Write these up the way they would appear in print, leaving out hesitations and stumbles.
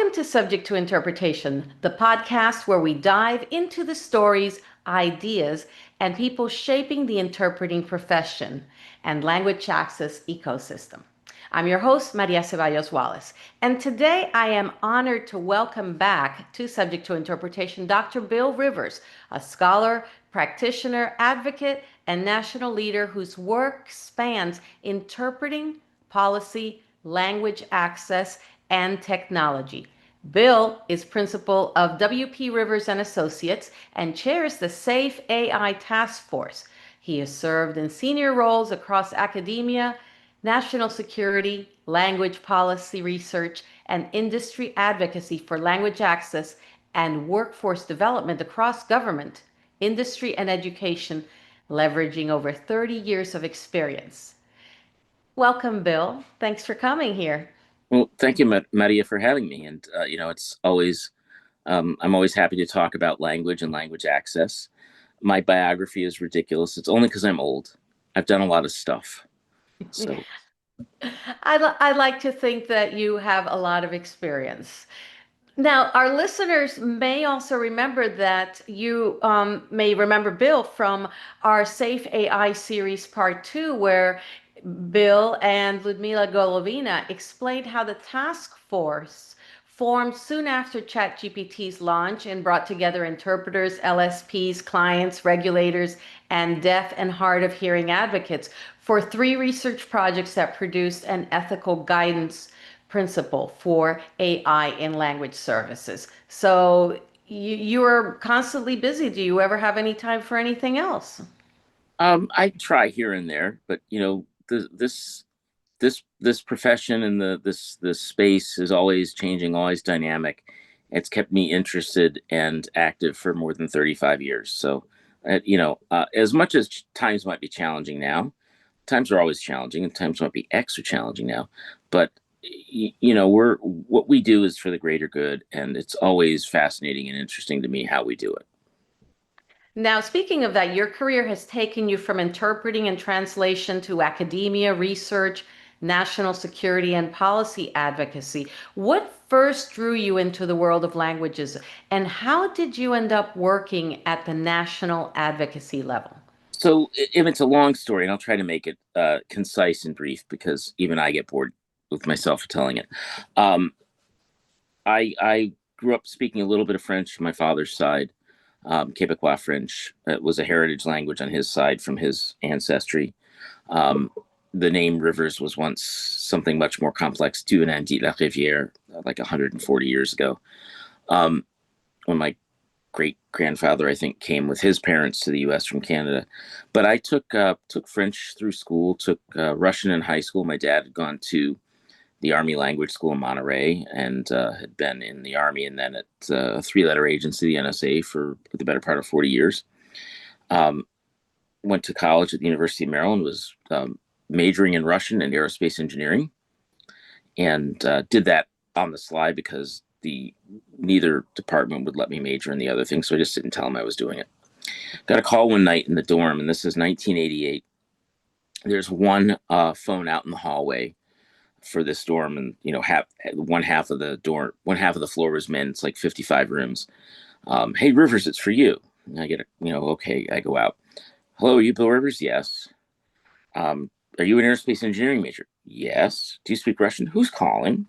Welcome to Subject to Interpretation, the podcast where we dive into the stories, ideas, and people shaping the interpreting profession and language access ecosystem. I'm your host, Maria Ceballos-Wallis, and today I am honored to welcome back to Subject to Interpretation Dr. Bill Rivers, a scholar, practitioner, advocate, and national leader whose work spans interpreting policy, language access, and technology. Bill is principal of W.P. Rivers and Associates and chairs the Safe AI Taskforce. He has served in senior roles across academia, national security, language policy research, and industry advocacy for language access and workforce development across government, industry, and education, leveraging over 30 years of experience. Welcome, Bill. Thanks for coming here. Well, thank you, Maria, for having me. And, it's always, I'm always happy to talk about language and language access. My biography is ridiculous. It's only because I'm old. I've done a lot of stuff. So I like to think that you have a lot of experience. Now, our listeners may also remember that you may remember Bill from our Safe AI series part 2, where Bill and Ludmila Golovina explained how the task force formed soon after ChatGPT's launch and brought together interpreters, LSPs, clients, regulators, and deaf and hard of hearing advocates for 3 research projects that produced an ethical guidance principle for AI in language services. So you are constantly busy. Do you ever have any time for anything else? I try here and there, but this profession and this space is always changing, always dynamic. It's kept me interested and active for more than 35 years. So, as much as times might be challenging now, times are always challenging, and times might be extra challenging now. But we're what we do is for the greater good, and it's always fascinating and interesting to me how we do it. Now, speaking of that, your career has taken you from interpreting and translation to academia, research, national security, and policy advocacy. What first drew you into the world of languages, and how did you end up working at the national advocacy level? So, if it's a long story, and I'll try to make it concise and brief because even I get bored with myself telling it. Um, I grew up speaking a little bit of French from my father's side. Quebecois French. It was a heritage language on his side from his ancestry. Um, the name Rivers was once something much more complex, Tu en dit la rivière, like 140 years ago. Um, when my great grandfather, I think, came with his parents to the U.S. from Canada. But I took French through school, took Russian in high school. My dad had gone to the Army Language School in Monterey and had been in the Army and then at a 3-letter agency, the NSA, for the better part of 40 years. Um, Went to college at the University of Maryland, was majoring in Russian and aerospace engineering, and did that on the sly because neither department would let me major in the other thing, so I just didn't tell them I was doing it. Got a call one night in the dorm, and this is 1988. There's one phone out in the hallway for this dorm, and one half of the floor was men. It's like 55 rooms. Hey, Rivers, it's for you. And I get okay. I go out. Hello, are you Bill Rivers? Yes. Are you an aerospace engineering major? Yes. Do you speak Russian? Who's calling?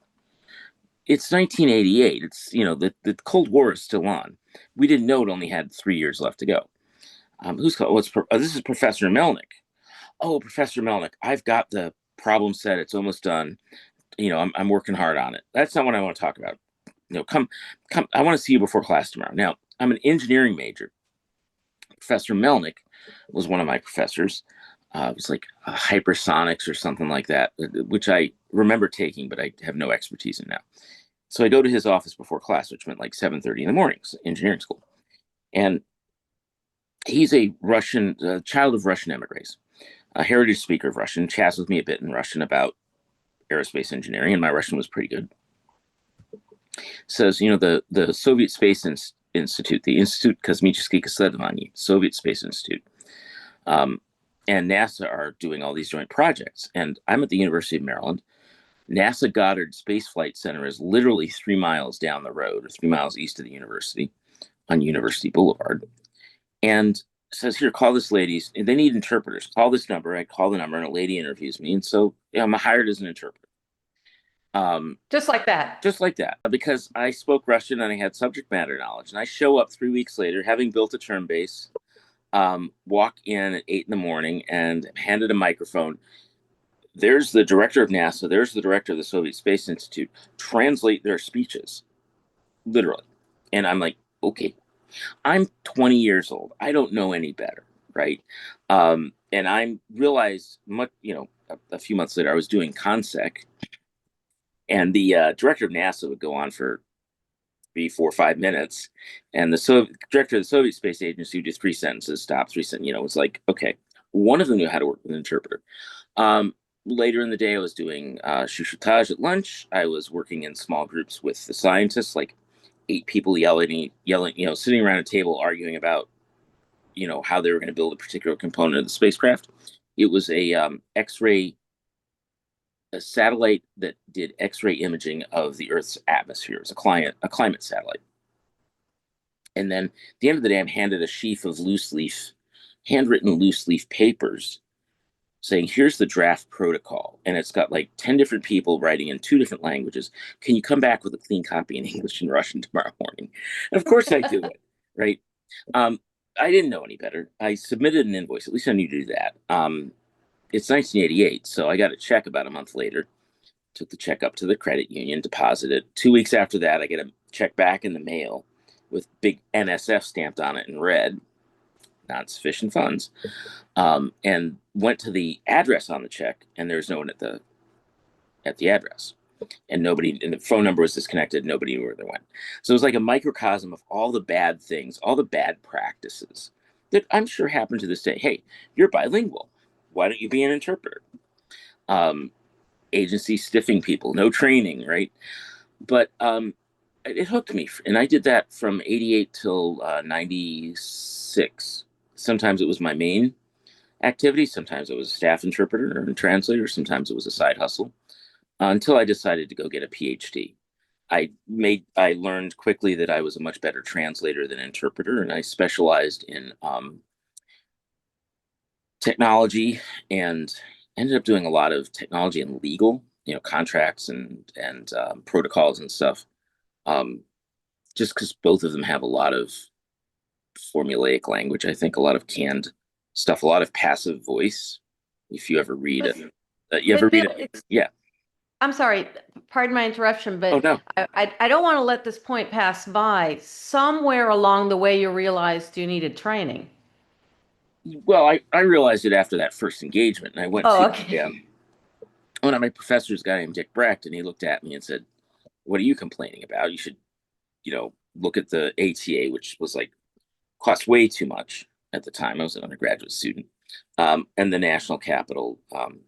It's 1988. It's the Cold War is still on. We didn't know it only had 3 years left to go. Who's calling? This is Professor Melnick. Oh, Professor Melnick, I've got the problem set. It's almost done. I'm working hard on it. That's not what I want to talk about. Come. I want to see you before class tomorrow. Now, I'm an engineering major. Professor Melnick was one of my professors. It was like hypersonics or something like that, which I remember taking, but I have no expertise in now. So I go to his office before class, which meant like 7:30 in the morning, engineering school. And he's a Russian child of Russian emigres, a heritage speaker of Russian, chats with me a bit in Russian about aerospace engineering, and my Russian was pretty good. Says, the Soviet Space Institute, the Institute Kosmических Исследований, Soviet Space Institute, and NASA are doing all these joint projects. And I'm at the University of Maryland. NASA Goddard Space Flight Center is literally 3 miles down the road, or 3 miles east of the university on University Boulevard. And says, here, call this lady. They need interpreters. Call this number. I call the number, and a lady interviews me. And so I'm hired as an interpreter. Just like that. Just like that, because I spoke Russian and I had subject matter knowledge. And I show up 3 weeks later, having built a term base, walk in at 8 in the morning and handed a microphone. There's the director of NASA. There's the director of the Soviet Space Institute. Translate their speeches, literally. And I'm like, okay, I'm 20 years old. I don't know any better, right? And I realized, a few months later, I was doing CONSEC, and the director of NASA would go on for 3, 4, 5 minutes, and the director of the Soviet Space Agency would do 3 sentences, stop, 3 sentences. It was like, okay, one of them knew how to work with an interpreter. Later in the day, I was doing chuchotage at lunch. I was working in small groups with the scientists, like 8 people yelling, sitting around a table arguing about, how they were going to build a particular component of the spacecraft. It was a satellite that did X-ray imaging of the Earth's atmosphere. It was a climate satellite. And then at the end of the day, I'm handed a sheaf of handwritten loose leaf papers saying, here's the draft protocol. And it's got like 10 different people writing in 2 different languages. Can you come back with a clean copy in English and Russian tomorrow morning? And of course I do it, right? I didn't know any better. I submitted an invoice. At least I knew to do that. It's 1988, so I got a check about a month later. Took the check up to the credit union, deposited. 2 weeks after that, I get a check back in the mail with big NSF stamped on it in red, not sufficient funds, and went to the address on the check, and there's no one at the address, and the phone number was disconnected. Nobody knew where they went. So it was like a microcosm of all the bad things, all the bad practices that I'm sure happen to this day. Hey, you're bilingual. Why don't you be an interpreter? Agency stiffing people, no training, right? But it hooked me, and I did that from 88 till 96. Sometimes it was my main activity. Sometimes it was a staff interpreter or a translator. Sometimes it was a side hustle, until I decided to go get a PhD. I learned quickly that I was a much better translator than interpreter, and I specialized in technology, and ended up doing a lot of technology and legal, contracts and protocols and stuff. Just because both of them have a lot of formulaic language, I think, a lot of canned stuff, a lot of passive voice. If you ever read it, yeah. I'm sorry, pardon my interruption, Oh, but no. I don't want to let this point pass by. Somewhere along the way, you realized you needed training. Well, I realized it after that first engagement, and I went to okay. One of my professors, a guy named Dick Brecht, and he looked at me and said, "What are you complaining about? You should, look at the ATA, which was like cost way too much at the time. I was an undergraduate student, and the National Capital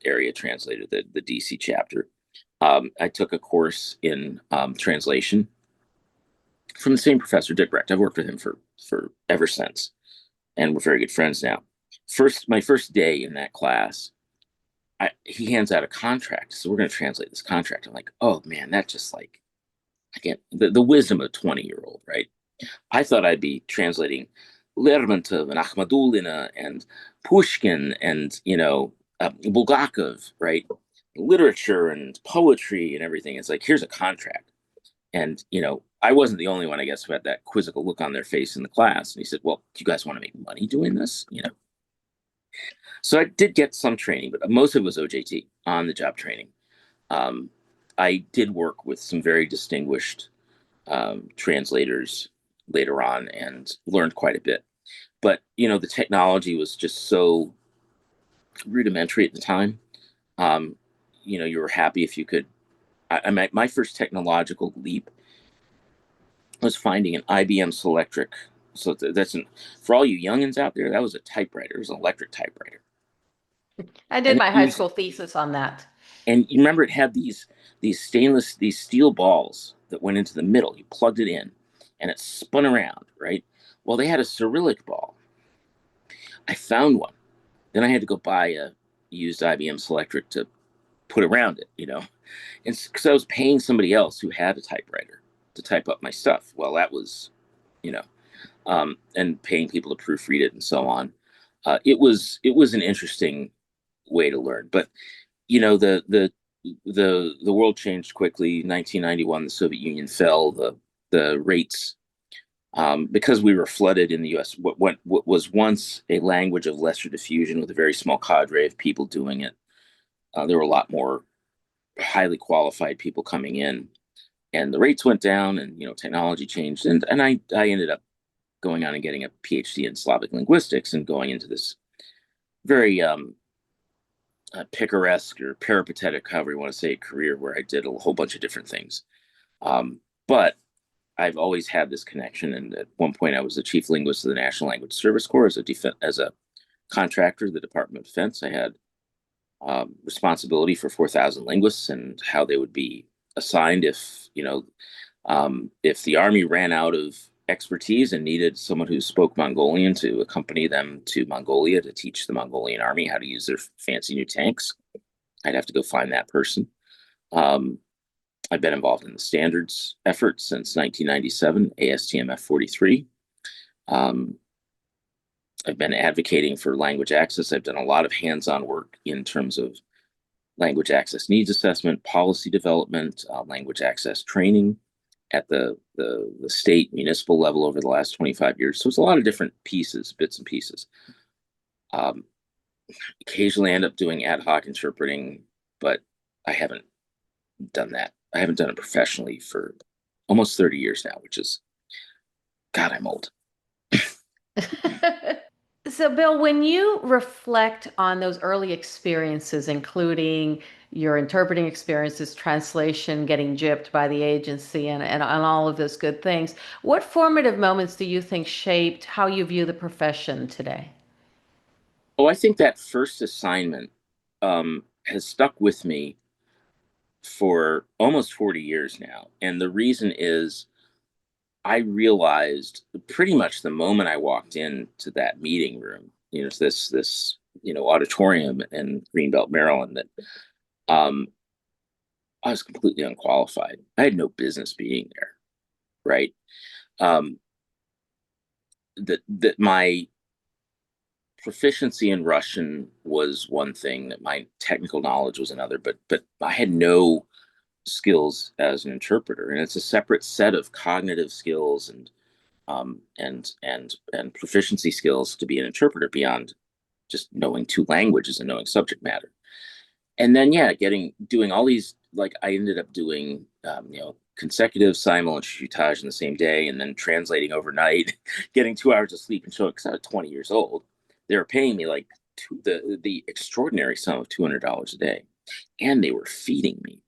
Area Translator, the DC chapter. I took a course in translation from the same professor, Dick Brecht. I've worked with him for ever since, and we're very good friends now. My first day in that class, he hands out a contract. So we're going to translate this contract. I'm like, oh man, that's just like, again, the wisdom of a 20-year-old, right? I thought I'd be translating Lermontov and Akhmadulina and Pushkin and, Bulgakov, right? Literature and poetry and everything. It's like, here's a contract. And, I wasn't the only one, I guess, who had that quizzical look on their face in the class. And he said, well, do you guys want to make money doing this? So I did get some training, but most of it was OJT, on the job training. I did work with some very distinguished translators later on and learned quite a bit. But, the technology was just so rudimentary at the time. You were happy if you could. My first technological leap was finding an IBM Selectric. So for all you youngins out there, that was a typewriter. It was an electric typewriter. I did my high school thesis on that. And you remember it had these steel balls that went into the middle. You plugged it in and it spun around, right? Well, they had a Cyrillic ball. I found one. Then I had to go buy a used IBM Selectric to put around it, you know. And because I was paying somebody else who had a typewriter to type up my stuff. Well, that was, you know, and paying people to proofread it and so on. It was an interesting way to learn. But you know, the world changed quickly. 1991, the Soviet Union fell. The rates, because we were flooded in the U.S. What was once a language of lesser diffusion with a very small cadre of people doing it, there were a lot more highly qualified people coming in, and the rates went down, and you know, technology changed, and I ended up going on and getting a PhD in Slavic linguistics and going into this very picaresque or peripatetic, however you want to say it, career where I did a whole bunch of different things. But I've always had this connection, and at one point I was the chief linguist of the National Language Service Corps as a contractor, the Department of Defense. I had responsibility for 4,000 linguists and how they would be assigned if, you know, if the Army ran out of expertise and needed someone who spoke Mongolian to accompany them to Mongolia to teach the Mongolian Army how to use their fancy new tanks, I'd have to go find that person. I've been involved in the standards effort since 1997, ASTM F43. I've been advocating for language access. I've done a lot of hands-on work in terms of language access needs assessment, policy development, language access training at the state municipal level over the last 25 years. So it's a lot of different pieces, bits and pieces. Occasionally end up doing ad hoc interpreting, but I haven't done that. I haven't done it professionally for almost 30 years now, which is, God, I'm old. So, Bill, when you reflect on those early experiences, including your interpreting experiences, translation, getting gypped by the agency, and all of those good things, what formative moments do you think shaped how you view the profession today? Oh, I think that first assignment has stuck with me for almost 40 years now. And the reason is I realized pretty much the moment I walked into that meeting room, you know, this you know, auditorium in Greenbelt, Maryland, that um, I was completely unqualified. I had no business being there, right? Um, that my proficiency in Russian was one thing, that my technical knowledge was another, but I had no skills as an interpreter, and it's a separate set of cognitive skills and proficiency skills to be an interpreter beyond just knowing two languages and knowing subject matter. And then yeah, doing all these, like I ended up doing you know, consecutive simul and chutage in the same day, and then translating overnight, getting 2 hours of sleep and showing, because I was 20 years old. They were paying me like the extraordinary sum of $200 a day, and they were feeding me.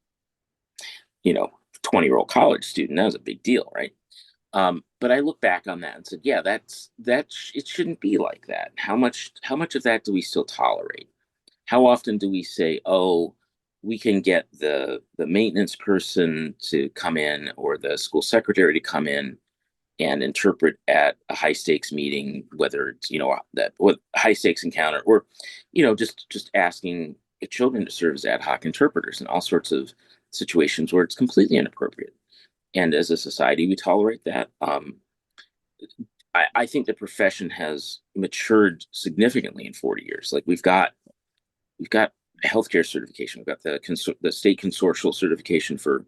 You know, 20-year-old college student, that was a big deal, right? But I look back on that and said, yeah, it shouldn't be like that. How much of that do we still tolerate? How often do we say, oh, we can get the maintenance person to come in or the school secretary to come in and interpret at a high stakes meeting, whether it's, you know, that what high stakes encounter, or, you know, just asking children to serve as ad hoc interpreters in all sorts of situations where it's completely inappropriate. And as a society, we tolerate that. I think the profession has matured significantly in 40 years. Like we've got healthcare certification. We've got the state consortial certification for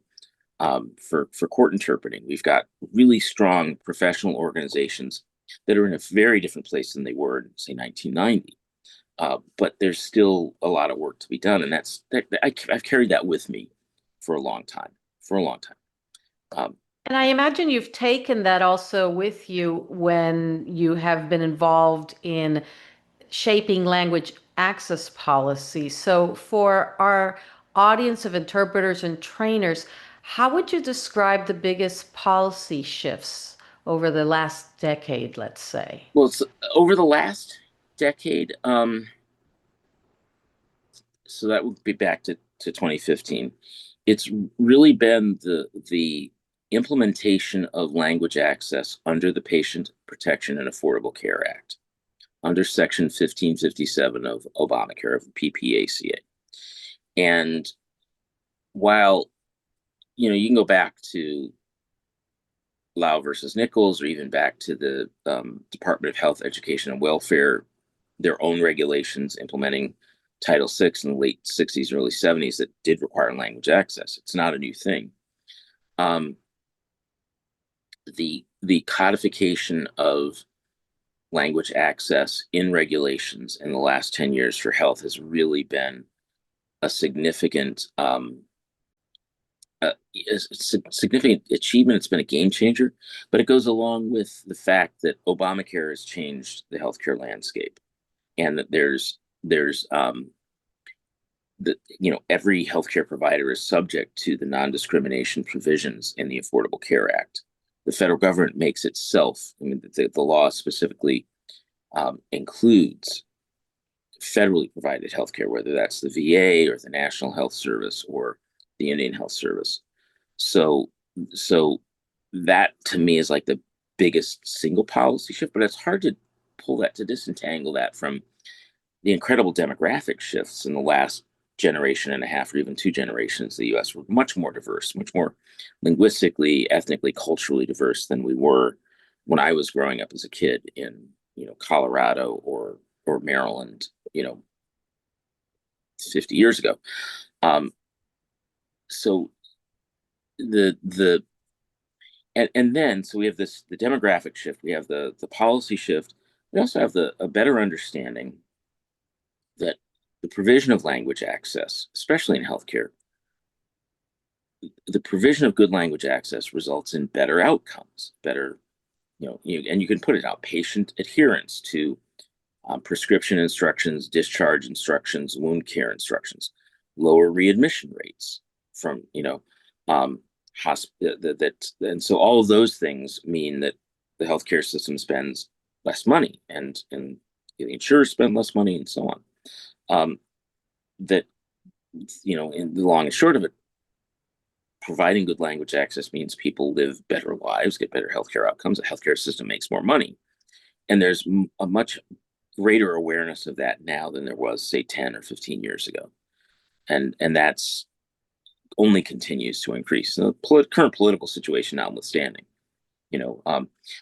court interpreting. We've got really strong professional organizations that are in a very different place than they were in, say, 1990. But there's still a lot of work to be done, and I've carried that with me for a long time. For a long time. And I imagine you've taken that also with you when you have been involved in shaping language access policy. So, for our audience of interpreters and trainers, how would you describe the biggest policy shifts over the last decade, let's say? Well, over the last decade, so that would be back to 2015. It's really been the implementation of language access under the Patient Protection and Affordable Care Act, under Section 1557 of Obamacare, of PPACA. And while, you can go back to Lau versus Nichols, or even back to the Department of Health, Education, and Welfare, their own regulations implementing Title VI in the late 60s, early 70s that did require language access. It's not a new thing. Um, the codification of language access in regulations in the last 10 years for health has really been a significant significant achievement. It's been a game changer, but it goes along with the fact that Obamacare has changed the healthcare landscape, and that there's that every healthcare provider is subject to the non-discrimination provisions in the Affordable Care Act. The federal government makes itself. I mean, the law specifically includes federally provided healthcare, whether that's the VA or the National Health Service or the Indian Health Service. So, so that to me is like the biggest single policy shift, but it's hard to disentangle that from the incredible demographic shifts in the last generation and a half, or even two generations. The U.S. were much more diverse, much more linguistically, ethnically, culturally diverse than we were when I was growing up as a kid in Colorado or Maryland, 50 years ago. So the and then so we have the demographic shift, we have the policy shift, we also have a better understanding that the provision of language access, especially in healthcare, the provision of good language access results in better outcomes, better, and you can put it out, patient adherence to prescription instructions, discharge instructions, wound care instructions, lower readmission rates from, and so all of those things mean that the healthcare system spends less money, and the insurers spend less money, and so on. That in the long and short of it, providing good language access means people live better lives, get better healthcare outcomes. The healthcare system makes more money, and there's a much greater awareness of that now than there was, say, 10 or 15 years ago, and that's only continues to increase. The current political situation notwithstanding,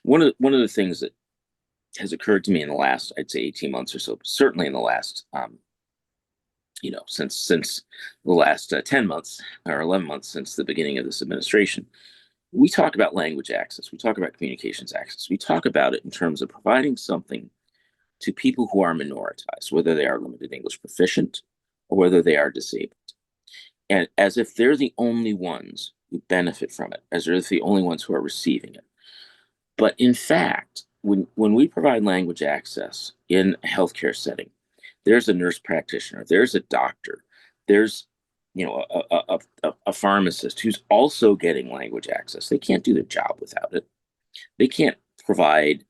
one of the things that has occurred to me in the last, I'd say, 18 months or so, certainly in the last since the last 10 months or 11 months since the beginning of this administration, we talk about language access, we talk about communications access, we talk about it in terms of providing something to people who are minoritized, whether they are limited English proficient or whether they are disabled, and as if they're the only ones who benefit from it, as if they're the only ones who are receiving it. But in fact, when we provide language access in a healthcare setting, there's a nurse practitioner, there's a doctor, there's a pharmacist who's also getting language access. They can't do their job without it. They can't provide,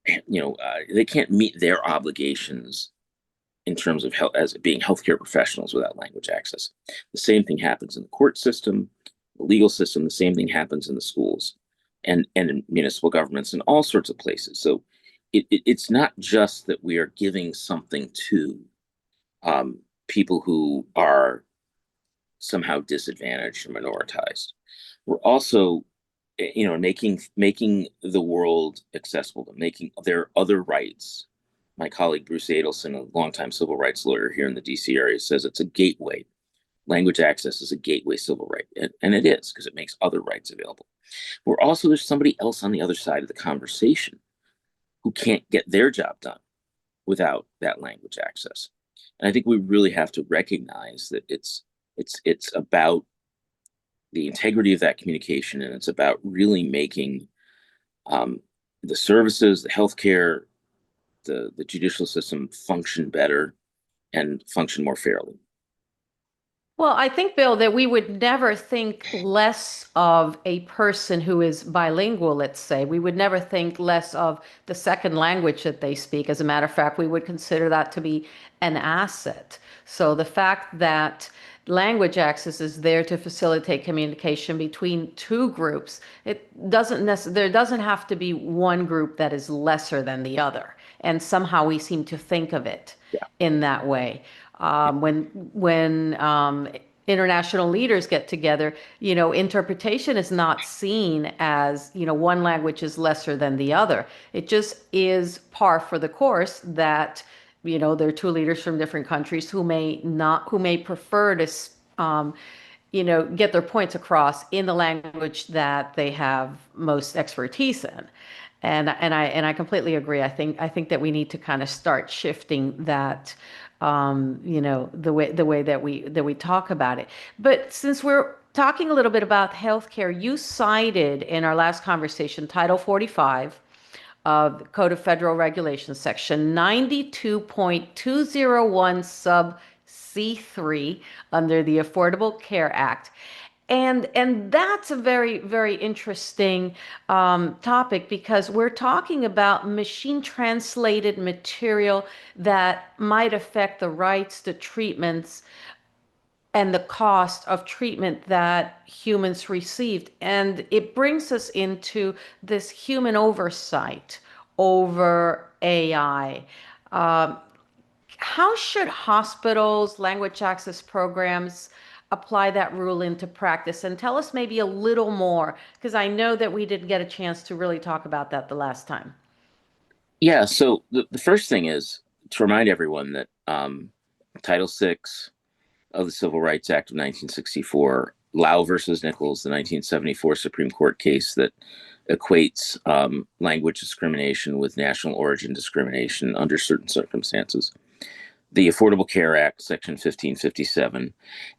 they can't meet their obligations in terms of health as being healthcare professionals without language access. The same thing happens in the court system, the legal system. The same thing happens in the schools and in municipal governments and all sorts of places. So it's not just that we are giving something to people who are somehow disadvantaged or minoritized. We're also, making the world accessible to making their other rights. My colleague Bruce Adelson, a longtime civil rights lawyer here in the DC area, says it's a gateway. Language access is a gateway civil right, and it is, because it makes other rights available. We're also, there's somebody else on the other side of the conversation who can't get their job done without that language access. And I think we really have to recognize that it's about the integrity of that communication, and it's about really making the services, the healthcare, the judicial system function better and function more fairly. Well, I think, Bill, that we would never think less of a person who is bilingual, let's say. We would never think less of the second language that they speak. As a matter of fact, we would consider that to be an asset. So the fact that language access is there to facilitate communication between two groups, there doesn't have to be one group that is lesser than the other. And somehow we seem to think of it Yeah. in that way. When international leaders get together, interpretation is not seen as, one language is lesser than the other. It just is par for the course that, there are two leaders from different countries who may prefer to, um, get their points across in the language that they have most expertise in. And I completely agree. I think that we need to kind of start shifting that, the way that we talk about it. But since we're talking a little bit about healthcare, you cited in our last conversation Title 45 of the Code of Federal Regulations, Section 92.201 sub C3 under the Affordable Care Act. And that's a very, very interesting topic, because we're talking about machine translated material that might affect the rights to treatments and the cost of treatment that humans received. And it brings us into this human oversight over AI. Um, how should hospitals, language access programs apply that rule into practice? And tell us maybe a little more, because I know that we didn't get a chance to really talk about that the last time. Yeah. So the first thing is to remind everyone that Title VI of the Civil Rights Act of 1964, Lau versus Nichols, the 1974 Supreme Court case that equates language discrimination with national origin discrimination under certain circumstances. The Affordable Care Act, Section 1557,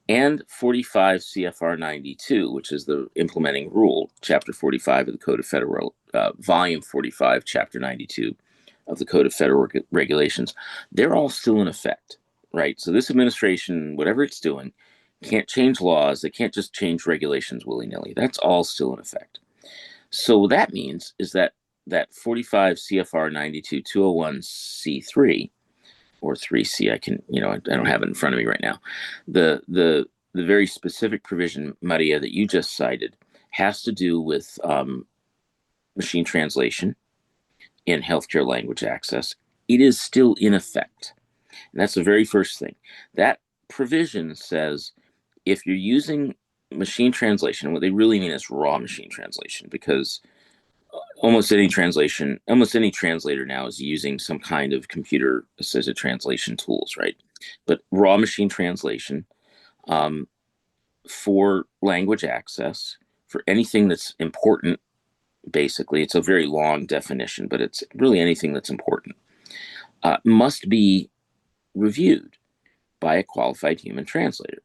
and 45 CFR 92, which is the implementing rule, Chapter 45 of the Code of Federal, Volume 45, Chapter 92 of the Code of Federal Regulations, they're all still in effect, right? So this administration, whatever it's doing, can't change laws. They can't just change regulations willy-nilly. That's all still in effect. So what that means is that 45 CFR 92 201 C3 or 3C, I don't have it in front of me right now. The very specific provision, Maria, that you just cited has to do with machine translation in healthcare language access. It is still in effect. And that's the very first thing. That provision says if you're using machine translation, what they really mean is raw machine translation, because almost any translator now is using some kind of computer assisted translation tools, right? But raw machine translation for language access, for anything that's important, basically, it's a very long definition, but it's really anything that's important, must be reviewed by a qualified human translator.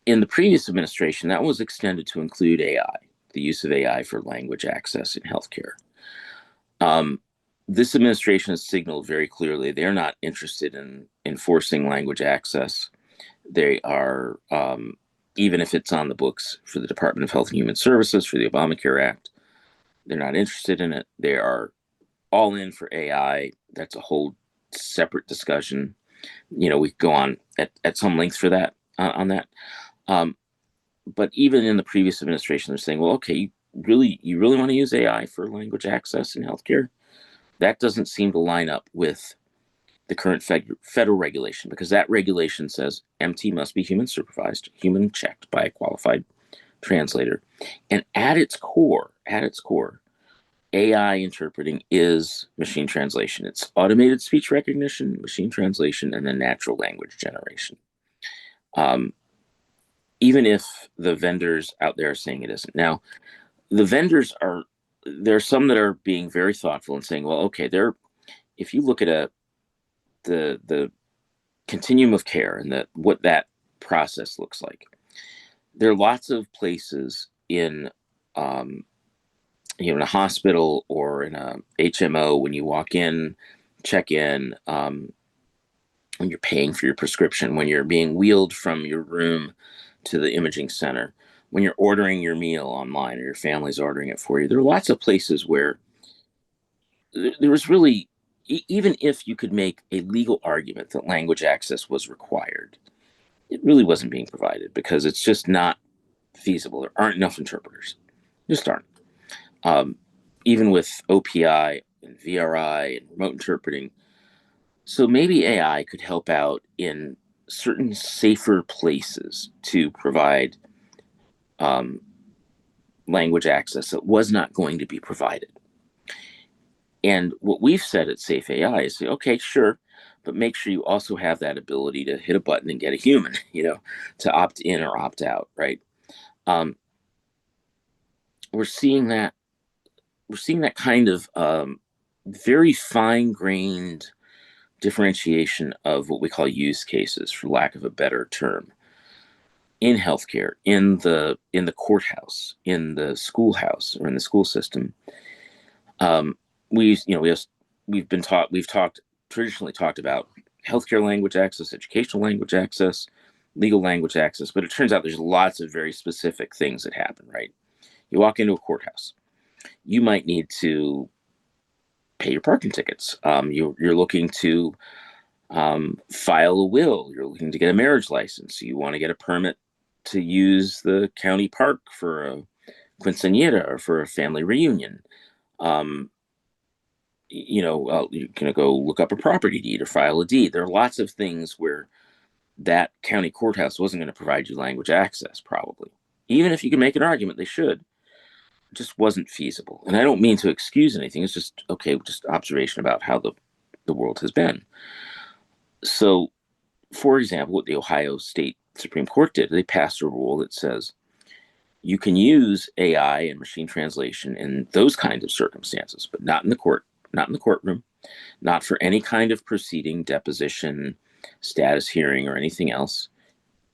In the previous administration, that was extended to include AI, the use of AI for language access in healthcare. This administration has signaled very clearly they're not interested in enforcing language access. They are, even if it's on the books for the Department of Health and Human Services, for the Obamacare Act, they're not interested in it. They are all in for AI. That's a whole separate discussion. We could go on at some length for that, on that. But even in the previous administration, they're saying, well, okay, you really want to use AI for language access in healthcare? That doesn't seem to line up with the current federal regulation, because that regulation says MT must be human supervised, human checked by a qualified translator. And at its core, AI interpreting is machine translation. It's automated speech recognition, machine translation, and then natural language generation. Even if the vendors out there are saying it isn't. Now, the vendors there are some that are being very thoughtful and saying, well, okay, if you look at the continuum of care and what that process looks like, there are lots of places in in a hospital or in a HMO, when you walk in, check in, when you're paying for your prescription, when you're being wheeled from your room to the imaging center, when you're ordering your meal online or your family's ordering it for you. There are lots of places where there was really, even if you could make a legal argument that language access was required, it really wasn't being provided because it's just not feasible. There aren't enough interpreters. Just aren't. Even with OPI and VRI and remote interpreting. So maybe AI could help out in certain safer places to provide language access that was not going to be provided. And what we've said at Safe AI is, okay, sure, but make sure you also have that ability to hit a button and get a human, to opt in or opt out, right? Um, we're seeing that kind of very fine-grained differentiation of what we call use cases, for lack of a better term, in healthcare, in the courthouse, in the schoolhouse, or in the school system. We've traditionally talked about healthcare language access, educational language access, legal language access, but it turns out there's lots of very specific things that happen, right? You walk into a courthouse, you might need to pay your parking tickets. You're looking to file a will. You're looking to get a marriage license. You want to get a permit to use the county park for a quinceañera or for a family reunion. You're going to go look up a property deed or file a deed. There are lots of things where that county courthouse wasn't going to provide you language access, probably. Even if you can make an argument they should, it just wasn't feasible. And I don't mean to excuse anything. It's just, just observation about how the world has been. So, for example, what the Ohio State Supreme Court did, they passed a rule that says you can use AI and machine translation in those kinds of circumstances, but not in the courtroom, not for any kind of proceeding, deposition, status hearing, or anything else.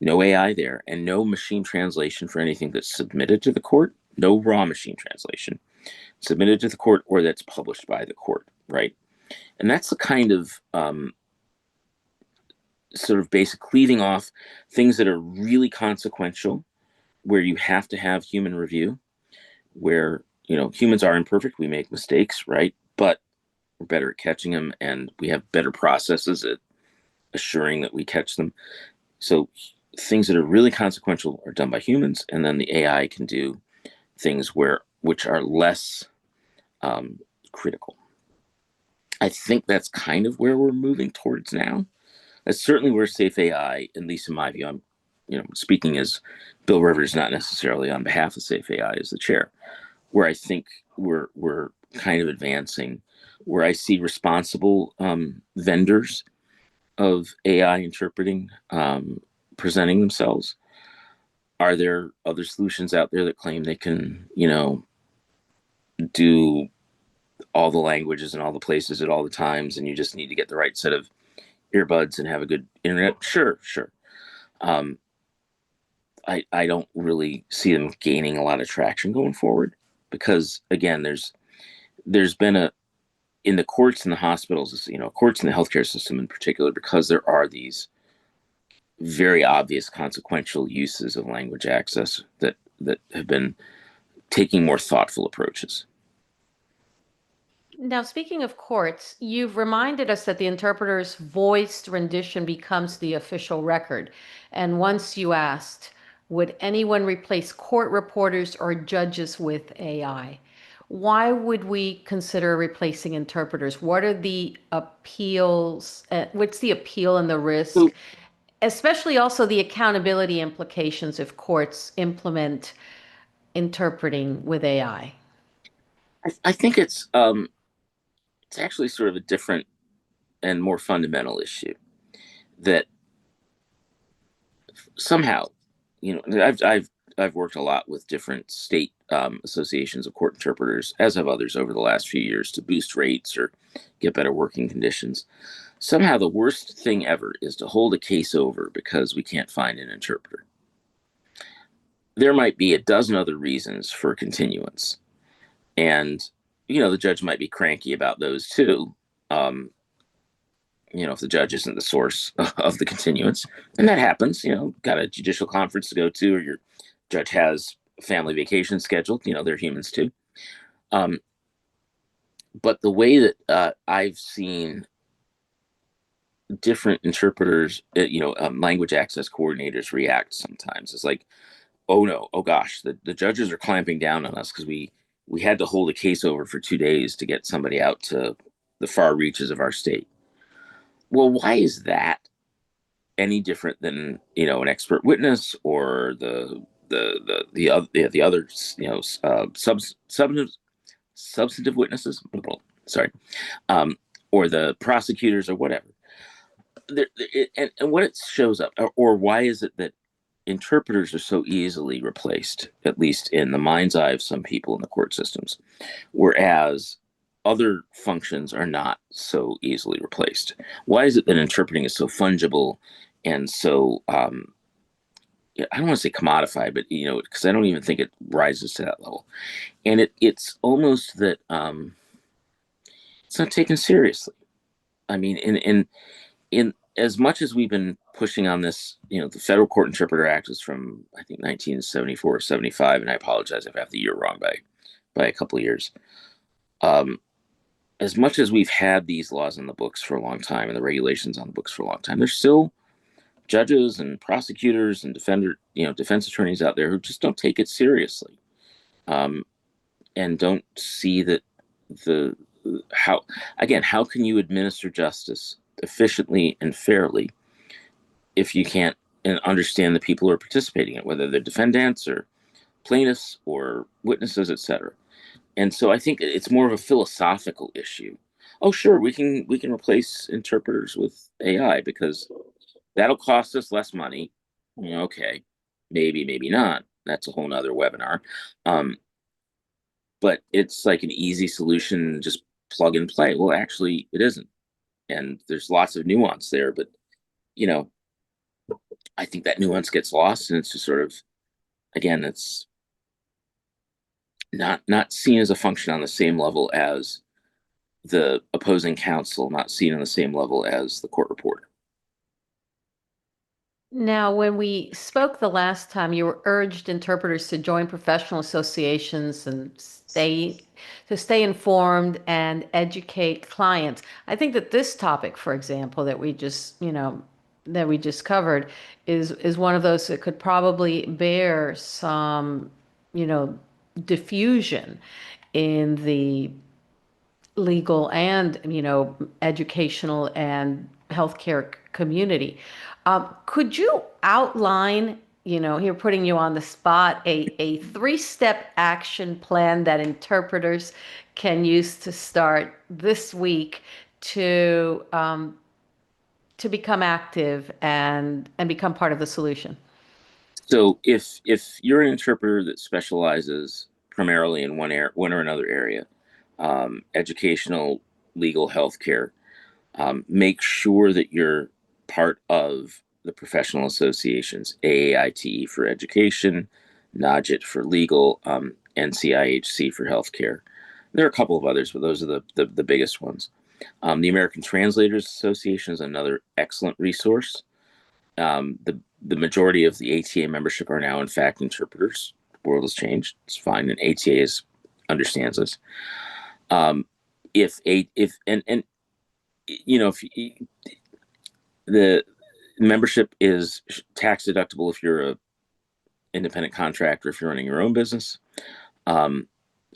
No AI there, and no machine translation for anything that's submitted to the court. No raw machine translation submitted to the court or that's published by the court, right? And that's the kind of sort of basic cleaving off things that are really consequential, where you have to have human review, where humans are imperfect, we make mistakes, right? But we're better at catching them, and we have better processes at assuring that we catch them. So things that are really consequential are done by humans, and then the AI can do things which are less critical. I think that's kind of where we're moving towards now. That's certainly where Safe AI, at least in my view, I'm speaking as Bill Rivers, not necessarily on behalf of Safe AI as the chair, where I think we're kind of advancing, where I see responsible vendors of AI interpreting presenting themselves. Are there other solutions out there that claim they can, do all the languages and all the places at all the times, and you just need to get the right set of earbuds and have a good internet? Sure. I don't really see them gaining a lot of traction going forward, because again, there's been in the courts and the hospitals, courts and the healthcare system in particular, because there are these very obvious consequential uses of language access that have been taking more thoughtful approaches. Now, speaking of courts, you've reminded us that the interpreter's voiced rendition becomes the official record. And once you asked, would anyone replace court reporters or judges with AI? Why would we consider replacing interpreters? What are the appeals? What's the appeal and the risk? So Especially also the accountability implications if courts implement interpreting with AI. I think it's actually sort of a different and more fundamental issue that somehow, I've worked a lot with different state associations of court interpreters, as have others over the last few years, to boost rates or get better working conditions. Somehow the worst thing ever is to hold a case over because we can't find an interpreter. There might be a dozen other reasons for continuance, and the judge might be cranky about those too. If the judge isn't the source of the continuance, and that happens, got a judicial conference to go to, or your judge has family vacation scheduled, they're humans too. But the way that I've seen different interpreters, language access coordinators react sometimes is like, oh no, oh gosh, the judges are clamping down on us because we had to hold a case over for 2 days to get somebody out to the far reaches of our state. Well, why is that? any different than an expert witness or the other substantive witnesses. Sorry, or the prosecutors or whatever. And what it shows up, or why is it that interpreters are so easily replaced, at least in the mind's eye of some people in the court systems, whereas other functions are not so easily replaced? Why is it that interpreting is so fungible and so I don't want to say commodified, but because I don't even think it rises to that level, and it's almost that it's not taken seriously. I mean, in as much as we've been pushing on this, the Federal Court Interpreter Act was from, I think, 1974 or 75, and I apologize if I have the year wrong by a couple of years. As much as we've had these laws on the books for a long time and the regulations on the books for a long time, there's still judges and prosecutors and defense attorneys out there who just don't take it seriously, and don't see that how can you administer justice efficiently and fairly if you can't understand the people who are participating in it, whether they're defendants or plaintiffs or witnesses, etc. And so I think it's more of a philosophical issue. Oh, sure, we can replace interpreters with AI because that'll cost us less money. Okay, maybe not. That's a whole nother webinar. But it's like an easy solution, just plug and play. Well, actually, it isn't. And there's lots of nuance there, but I think that nuance gets lost, and it's just sort of, again, it's not seen as a function on the same level as the opposing counsel, not seen on the same level as the court reporter. Now, when we spoke the last time, you urged interpreters to join professional associations and stay informed and educate clients. I think that this topic, for example, that we just covered is one of those that could probably bear some, diffusion in the legal and educational and healthcare community. Could you outline, here putting you on the spot, a 3-step action plan that interpreters can use to start this week to become active and become part of the solution? So if you're an interpreter that specializes primarily in one or another area, educational, legal, healthcare, make sure that you're part of the professional associations: AAIT for education, NAJIT for legal, NCIHC for healthcare. There are a couple of others, but those are the biggest ones. The American Translators Association is another excellent resource. The majority of the ATA membership are now, in fact, interpreters. The world has changed. It's fine, and ATA understands this. If the membership is tax deductible if you're a independent contractor, if you're running your own business,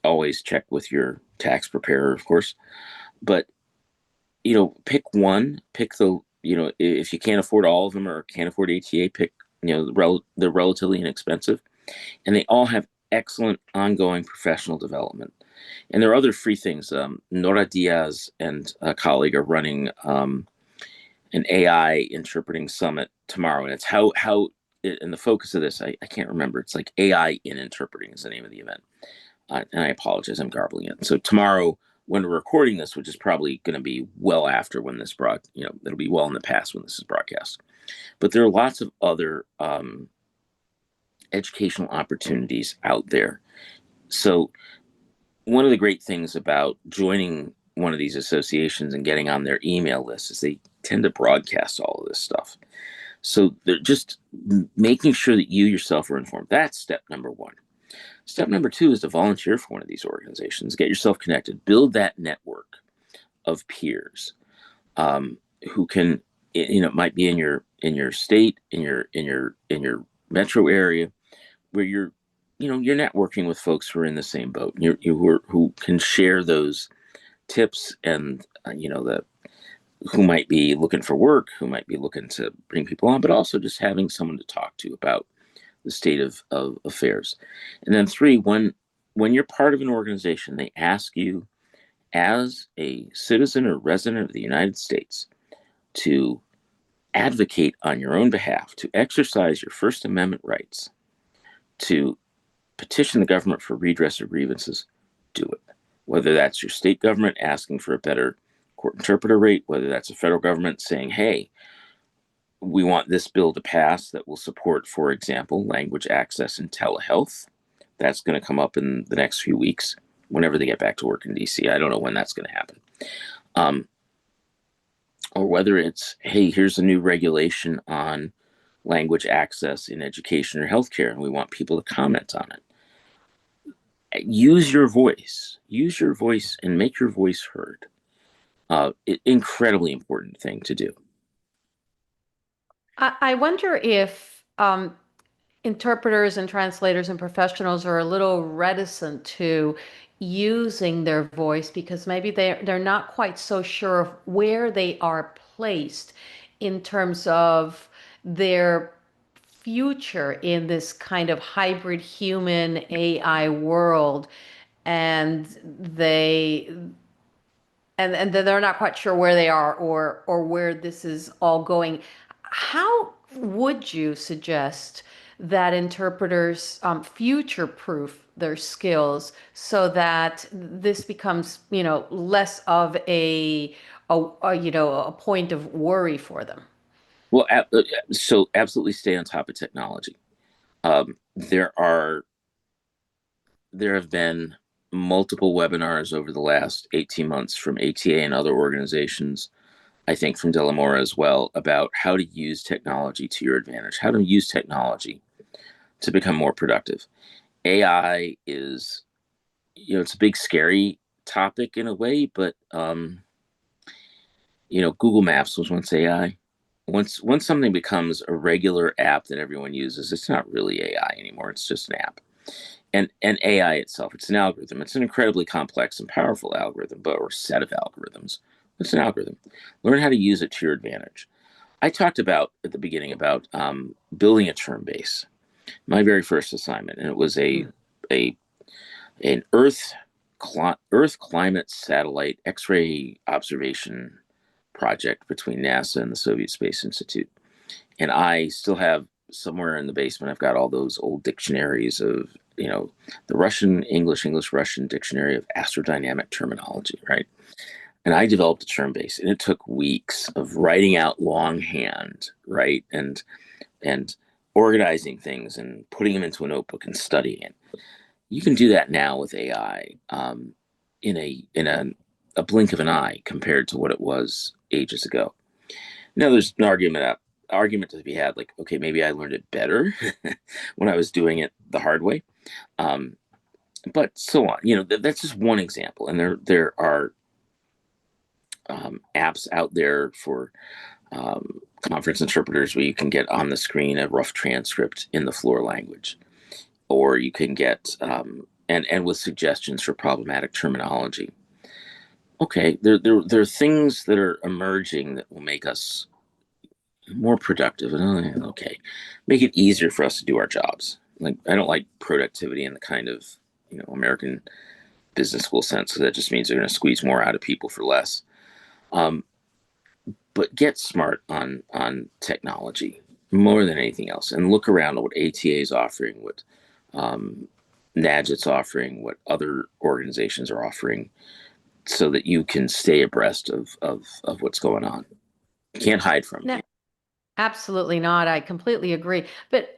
always check with your tax preparer, of course. But pick one. Pick the if you can't afford all of them or can't afford ATA, pick they're relatively inexpensive, and they all have excellent ongoing professional development. And there are other free things. Nora Diaz and a colleague are running an AI interpreting summit tomorrow, and it's and the focus of this, I can't remember. It's like AI in interpreting is the name of the event, and I apologize, I'm garbling it. So tomorrow, when we're recording this, which is probably going to be well after when this it'll be well in the past when this is broadcast. But there are lots of other educational opportunities out there. So one of the great things about joining one of these associations and getting on their email list is they tend to broadcast all of this stuff. So they're just making sure that you yourself are informed. That's step number one. Step number two is to volunteer for one of these organizations. Get yourself connected. Build that network of peers who can, might be in your state, in your metro area, where you're networking with folks who are in the same boat. Who can share those tips and who might be looking for work, who might be looking to bring people on, but also just having someone to talk to about the state of affairs. And then three, when you're part of an organization, they ask you as a citizen or resident of the United States to advocate on your own behalf, to exercise your First Amendment rights, to petition the government for redress of grievances, do it. Whether that's your state government asking for a better court interpreter rate, whether that's a federal government saying, hey, we want this bill to pass that will support, for example, language access in telehealth. That's going to come up in the next few weeks, whenever they get back to work in DC. I don't know when that's going to happen. Or whether it's, hey, here's a new regulation on language access in education or healthcare, and we want people to comment on it. Use your voice and make your voice heard. Incredibly important thing to do. I wonder if interpreters and translators and professionals are a little reticent to using their voice because maybe they're not quite so sure of where they are placed in terms of their future in this kind of hybrid human AI world, and they're not quite sure where they are or where this is all going. How would you suggest that interpreters future proof their skills so that this becomes, less of a point of worry for them? Well, so absolutely stay on top of technology. Um, there are there have been multiple webinars over the last 18 months from ATA and other organizations, I think from Mora as well, about how to use technology to your advantage, how to use technology to become more productive. AI is, it's a big, scary topic in a way, but, Google Maps was once AI. Once something becomes a regular app that everyone uses, it's not really AI anymore. It's just an app. And AI itself, it's an algorithm. It's an incredibly complex and powerful algorithm, or set of algorithms. It's an algorithm. Learn how to use it to your advantage. I talked about at the beginning about building a term base. My very first assignment, and it was a an Earth climate satellite X-ray observation project between NASA and the Soviet Space Institute. And I still have somewhere in the basement, I've got all those old dictionaries of, the Russian, English, Russian dictionary of astrodynamic terminology, right? And I developed a term base, and it took weeks of writing out longhand, right? And organizing things and putting them into a notebook and studying it. You can do that now with AI in a blink of an eye compared to what it was ages ago. Now there's an argument to be had, like, okay, maybe I learned it better when I was doing it the hard way. But so on, that's just one example. And there are apps out there for conference interpreters where you can get on the screen a rough transcript in the floor language, or you can get and with suggestions for problematic terminology. Okay, there are things that are emerging that will make us more productive, and okay, make it easier for us to do our jobs. Like, I don't like productivity in the kind of American business school sense, because that just means they're going to squeeze more out of people for less. But get smart on technology more than anything else, and look around at what ATA is offering, what NAGIT's offering, what other organizations are offering, so that you can stay abreast of what's going on. You can't hide from it. No, absolutely not. I completely agree. But,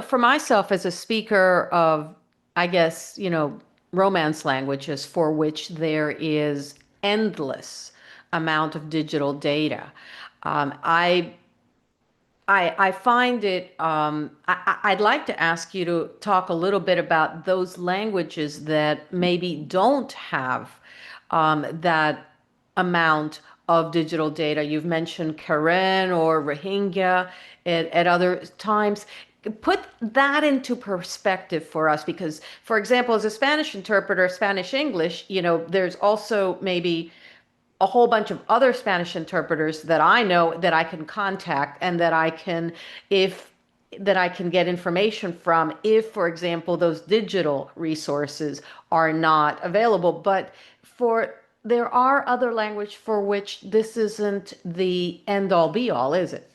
for myself as a speaker of, I guess, Romance languages for which there is endless amount of digital data, I find it, I'd like to ask you to talk a little bit about those languages that maybe don't have that amount of digital data. You've mentioned Karen or Rohingya at other times. Put that into perspective for us, because, for example, as a Spanish interpreter, Spanish English, there's also maybe a whole bunch of other Spanish interpreters that I know that I can contact and that I can, if that I can get information from if, for example, those digital resources are not available. But for there are other language for which this isn't the end all be all, is it?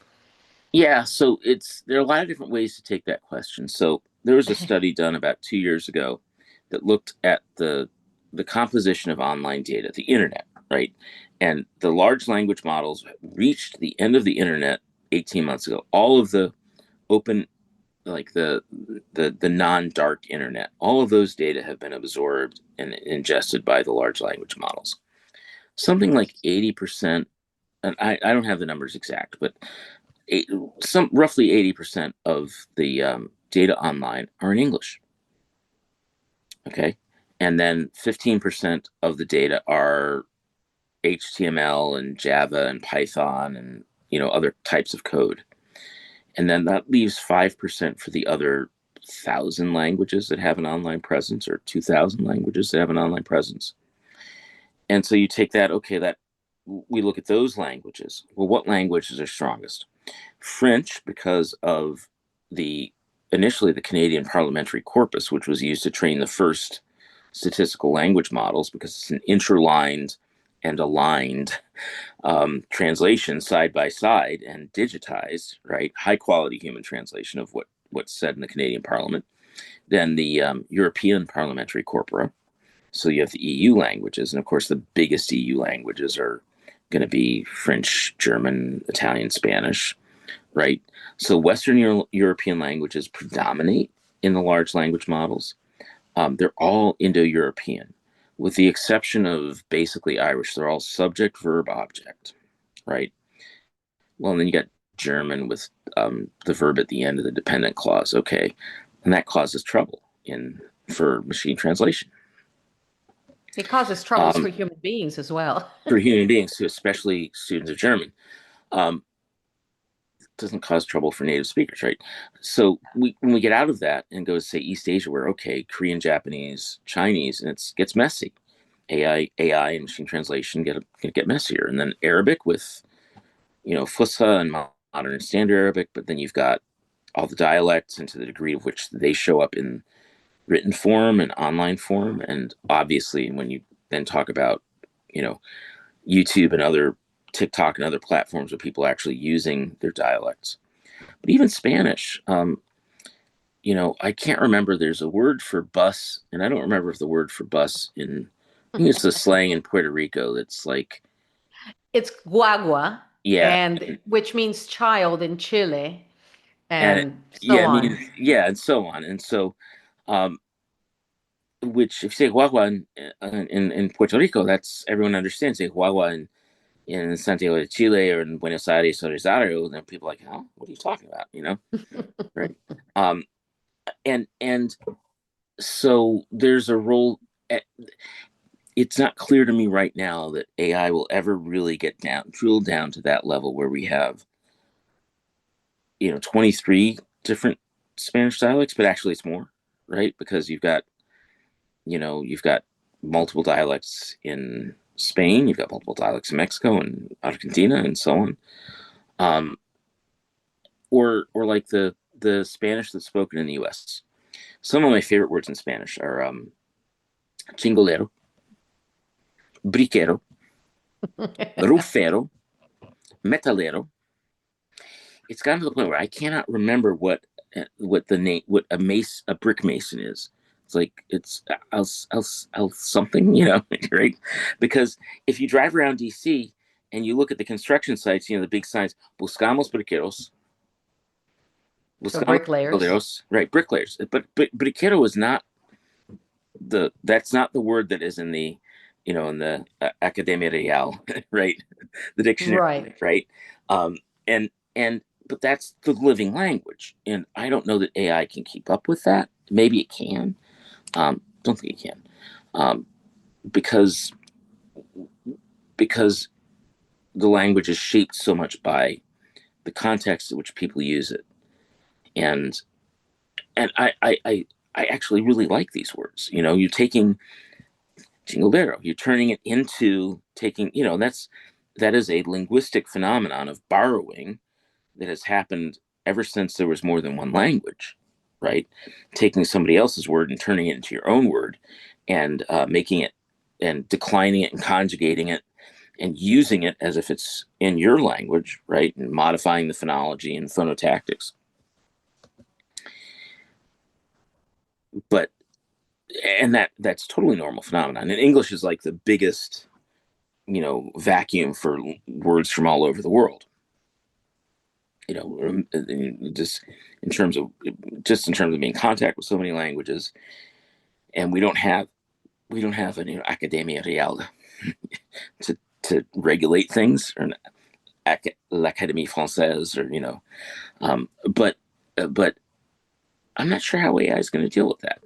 Yeah, so there are a lot of different ways to take that question. So there was a study done about 2 years ago that looked at the composition of online data, the internet, right? And the large language models reached the end of the internet 18 months ago. All of the open, like the non-dark internet, all of those data have been absorbed and ingested by the large language models. Something like 80%, and I don't have the numbers exact, but eight, some roughly 80% of the data online are in English. Okay. And then 15% of the data are HTML and Java and Python and other types of code. And then that leaves 5% for the other 1,000 languages that have an online presence, or 2,000 languages that have an online presence. And so you take that, okay, that we look at those languages. Well, what languages are strongest? French, because of the initially the Canadian Parliamentary Corpus, which was used to train the first statistical language models, because it's an interlined and aligned translation side by side and digitized, right? High quality human translation of what's said in the Canadian Parliament. Then the European Parliamentary Corpora. So you have the EU languages, and of course the biggest EU languages are going to be French, German, Italian, Spanish, right? So Western European languages predominate in the large language models. They're all Indo-European, with the exception of basically Irish. They're all subject, verb, object, right? Well, and then you got German with the verb at the end of the dependent clause. Okay, and that causes trouble for machine translation. It causes troubles for human beings as well. For human beings, too, especially students of German. Doesn't cause trouble for native speakers, right? So when we get out of that and go to, say, East Asia, where okay, Korean, Japanese, Chinese, and it gets messy. AI and machine translation get messier, and then Arabic with Fusha and modern standard Arabic, but then you've got all the dialects, and to the degree of which they show up in written form and online form, and obviously when you then talk about YouTube and other TikTok and other platforms where people are actually using their dialects. But even Spanish, I can't remember. There's a word for bus, and I don't remember if the word for bus I think it's the slang in Puerto Rico. That's like, It's guagua, yeah, and which means child in Chile, and and so yeah, I on. mean, yeah, and so on, and so, which if you say guagua in Puerto Rico, that's everyone understands. Say guagua in Santiago de Chile or in Buenos Aires or Rosario, then people are like, huh? What are you talking about? Right? Um, and so there's a role. It's not clear to me right now that AI will ever really drill down to that level where we have 23 different Spanish dialects, but actually it's more, right? Because you've got multiple dialects in Spain, you've got multiple dialects in Mexico and Argentina and so on. Or like the Spanish that's spoken in the US. Some of my favorite words in Spanish are chingolero, briquero, rufero, metalero. It's gotten to the point where I cannot remember what a brick mason is. It's like it's something, right? Because if you drive around DC and you look at the construction sites, the big signs, buscamos briqueros, So buscamos bricklayers. briqueros, right? Bricklayers. But briquero is not that's not the word that is in the Academia Real, right? The dictionary, Right. right? Um, and but that's the living language, and I don't know that AI can keep up with that. Maybe it can. Don't think it can, because because the language is shaped so much by the context in which people use it, and I actually really like these words. You're taking Jinglero. You're turning it into taking, that is a linguistic phenomenon of borrowing that has happened ever since there was more than one language, right? Taking somebody else's word and turning it into your own word, and making it and declining it and conjugating it and using it as if it's in your language, right? And modifying the phonology and phonotactics. But and that's totally normal phenomenon. And English is like the biggest, vacuum for words from all over the world. Just in terms of being in contact with so many languages, and we don't have an academia real to regulate things, or l'Académie Française, or but I'm not sure how AI is going to deal with that.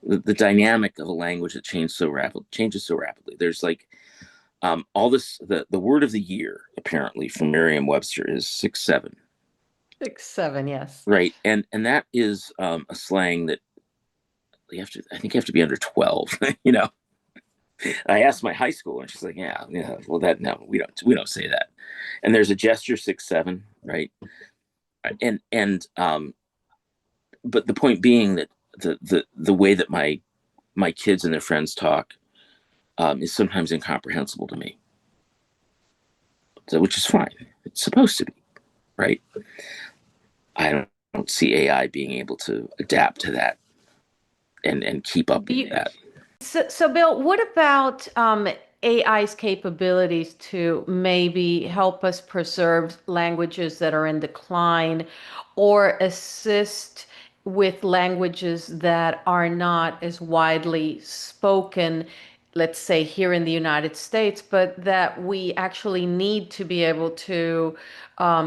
The dynamic of a language that changes so rapidly. There's like all this. The word of the year apparently from Merriam-Webster is 6-7. 6-7, yes. Right, and that is a slang that I think you have to be under 12. I asked my high school, and she's like, "Yeah, well, no, we don't say that." And there's a gesture 6-7, right? And but the point being that the way that my kids and their friends talk is sometimes incomprehensible to me. So, which is fine. It's supposed to be, right? I don't see AI being able to adapt to that and keep up with that. So, Bill, what about AI's capabilities to maybe help us preserve languages that are in decline, or assist with languages that are not as widely spoken, let's say here in the United States, but that we actually need to be able to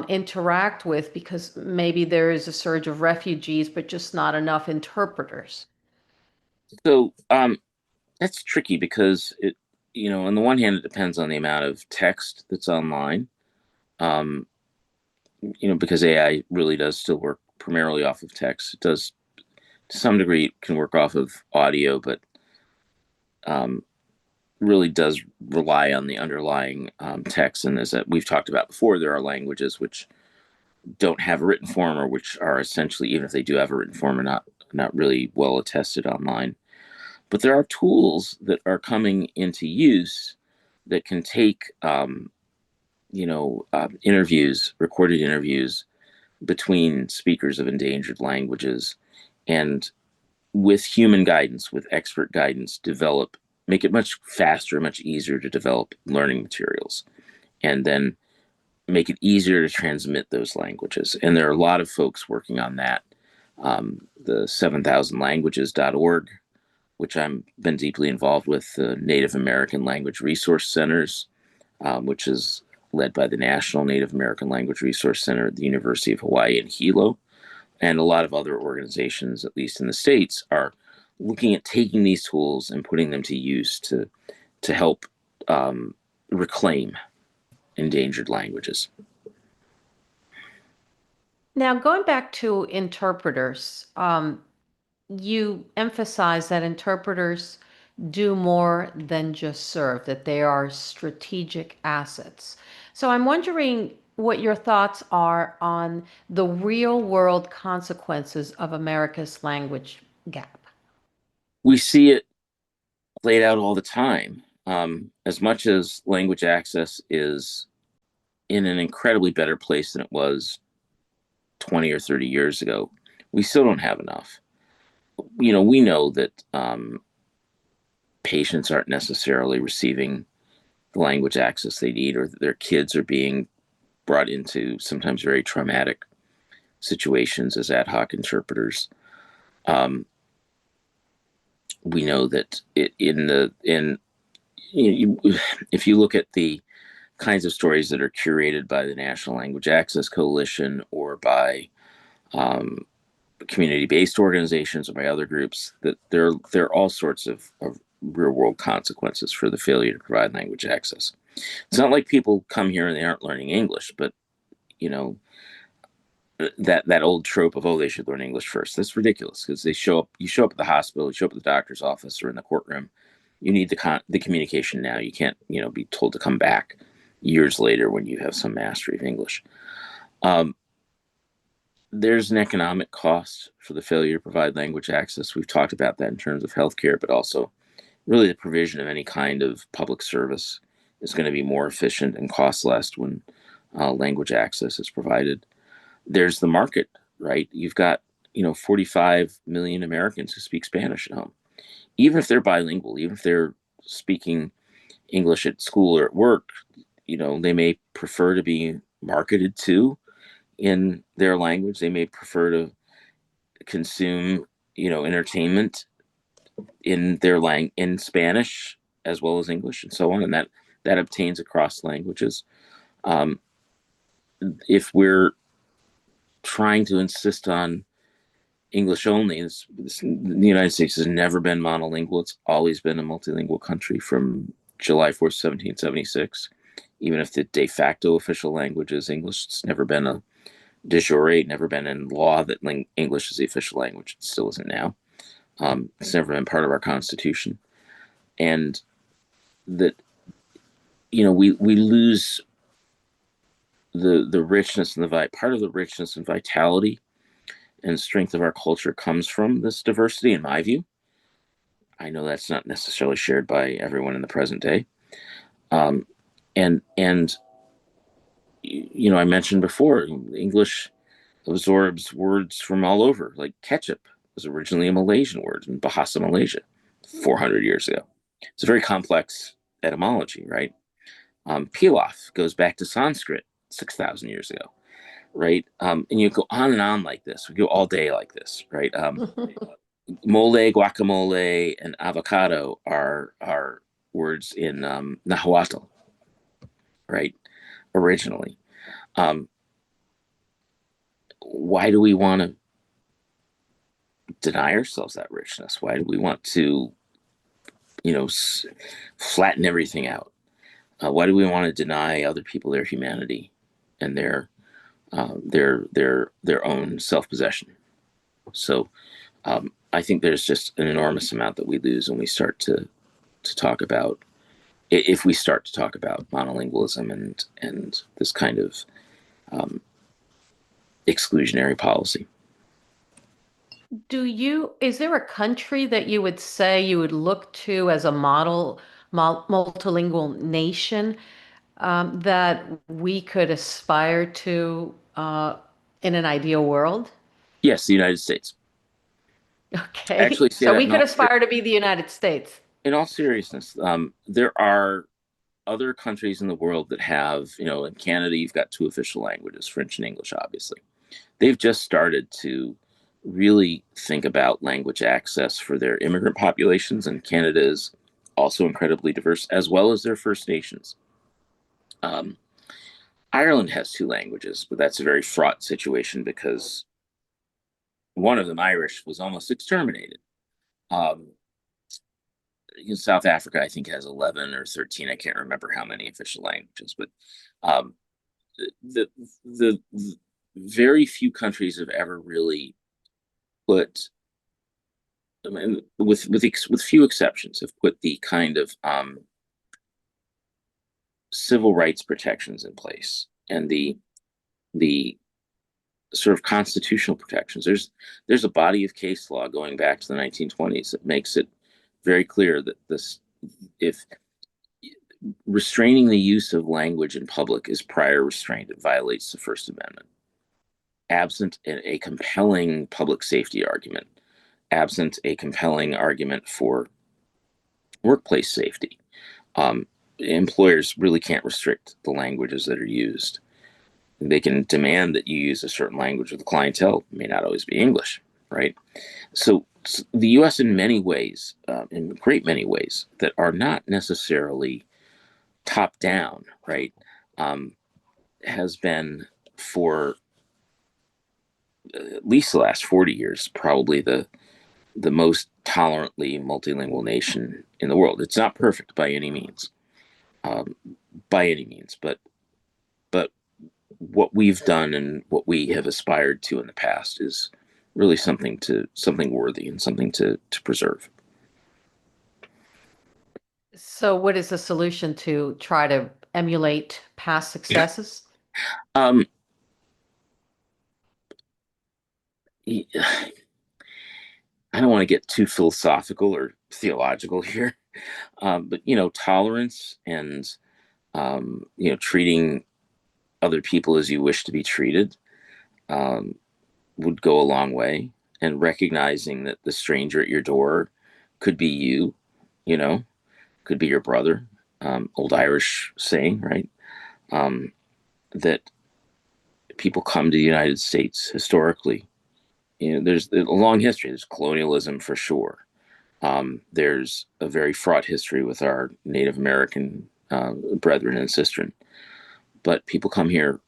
interact with because maybe there is a surge of refugees, but just not enough interpreters? So that's tricky because on the one hand, it depends on the amount of text that's online. Because AI really does still work primarily off of text. It does, to some degree, it can work off of audio, but really does rely on the underlying text. And as we've talked about before, there are languages which don't have a written form, or which are essentially, even if they do have a written form, are not really well attested online. But there are tools that are coming into use that can take recorded interviews between speakers of endangered languages, and with human guidance, with expert guidance, make it much faster, much easier to develop learning materials, and then make it easier to transmit those languages. And there are a lot of folks working on that. The 7000languages.org, which I've been deeply involved with, the Native American Language Resource Centers, which is led by the National Native American Language Resource Center at the University of Hawaii in Hilo. And a lot of other organizations, at least in the States, are looking at taking these tools and putting them to use to help reclaim endangered languages. Now, going back to interpreters, you emphasize that interpreters do more than just serve, that they are strategic assets. So I'm wondering what your thoughts are on the real world consequences of America's language gap. We see it played out all the time. As much as language access is in an incredibly better place than it was 20 or 30 years ago, we still don't have enough. We know that patients aren't necessarily receiving the language access they need, or that their kids are being brought into sometimes very traumatic situations as ad hoc interpreters. We know that if you look at the kinds of stories that are curated by the National Language Access Coalition, or by community-based organizations, or by other groups, that there are all sorts of real-world consequences for the failure to provide language access. It's not like people come here and they aren't learning English, but that old trope of, oh, they should learn English first. That's ridiculous, because you show up at the hospital, you show up at the doctor's office or in the courtroom, You need the communication now. You can't, be told to come back years later when you have some mastery of English. Um, there's an economic cost for the failure to provide language access. We've talked about that in terms of healthcare, but also really the provision of any kind of public service is going to be more efficient and cost less when language access is provided. There's the market, right? You've got 45 million Americans who speak Spanish at home. Even if they're bilingual, even if they're speaking English at school or at work, they may prefer to be marketed to in their language. They may prefer to consume, entertainment in their in Spanish as well as English and so on, and that obtains across languages. Um, if we're trying to insist on English only, the United States has never been monolingual. It's always been a multilingual country from July 4th, 1776. Even if the de facto official language is English, it's never been a de jure, never been in law that English is the official language. It still isn't now. It's never been part of our Constitution. And that, we lose the richness and part of the richness and vitality and strength of our culture comes from this diversity, in my view. I know that's not necessarily shared by everyone in the present day. And I mentioned before, English absorbs words from all over. Like ketchup was originally a Malaysian word in Bahasa Malaysia 400 years ago. It's a very complex etymology, right? Pilaf goes back to Sanskrit 6,000 years ago, right? And you go on and on like this. We go all day like this, right? Mole, guacamole, and avocado are words in Nahuatl, right? Originally. Why do we want to deny ourselves that richness? Why do we want to, flatten everything out? Why do we want to deny other people their humanity and their own self-possession? So I think there's just an enormous amount that we lose when we start to talk about, if we start to talk about monolingualism and this kind of exclusionary policy. Is there a country that you would say you would look to as a model multilingual nation that we could aspire to in an ideal world? Yes, the United States. I Okay, actually say so that we could aspire to be the United States. in all seriousness. There are other countries in the world that have, in Canada, you've got two official languages, French and English, obviously. They've just started to really think about language access for their immigrant populations, and Canada is also incredibly diverse, as well as their First Nations. Ireland has two languages, but that's a very fraught situation because one of them, Irish, was almost exterminated. South Africa, I think, has 11 or 13. I can't remember how many official languages, but um, the very few countries have ever really put, I mean, with few exceptions, have put the kind of civil rights protections in place and the sort of constitutional protections. There's a body of case law going back to the 1920s that makes it very clear that if restraining the use of language in public is prior restraint, it violates the First Amendment. Absent a compelling public safety argument, absent a compelling argument for workplace safety, employers really can't restrict the languages that are used. They can demand that you use a certain language with the clientele. It may not always be English, right? So the U.S. in many ways, in great many ways, that are not necessarily top down, right, has been for at least the last 40 years probably the most tolerantly multilingual nation in the world. It's not perfect by any means, but what we've done and what we have aspired to in the past is really something worthy and something to preserve. So, what is the solution to try to emulate past successes? Um, I don't want to get too philosophical or theological here, but tolerance and treating other people as you wish to be treated um, would go a long way. And recognizing that the stranger at your door could be you, you know, could be your brother. Old Irish saying, right? Um, that people come to the United States historically. There's a long history. There's colonialism for sure. There's a very fraught history with our Native American brethren and sistren. But people come here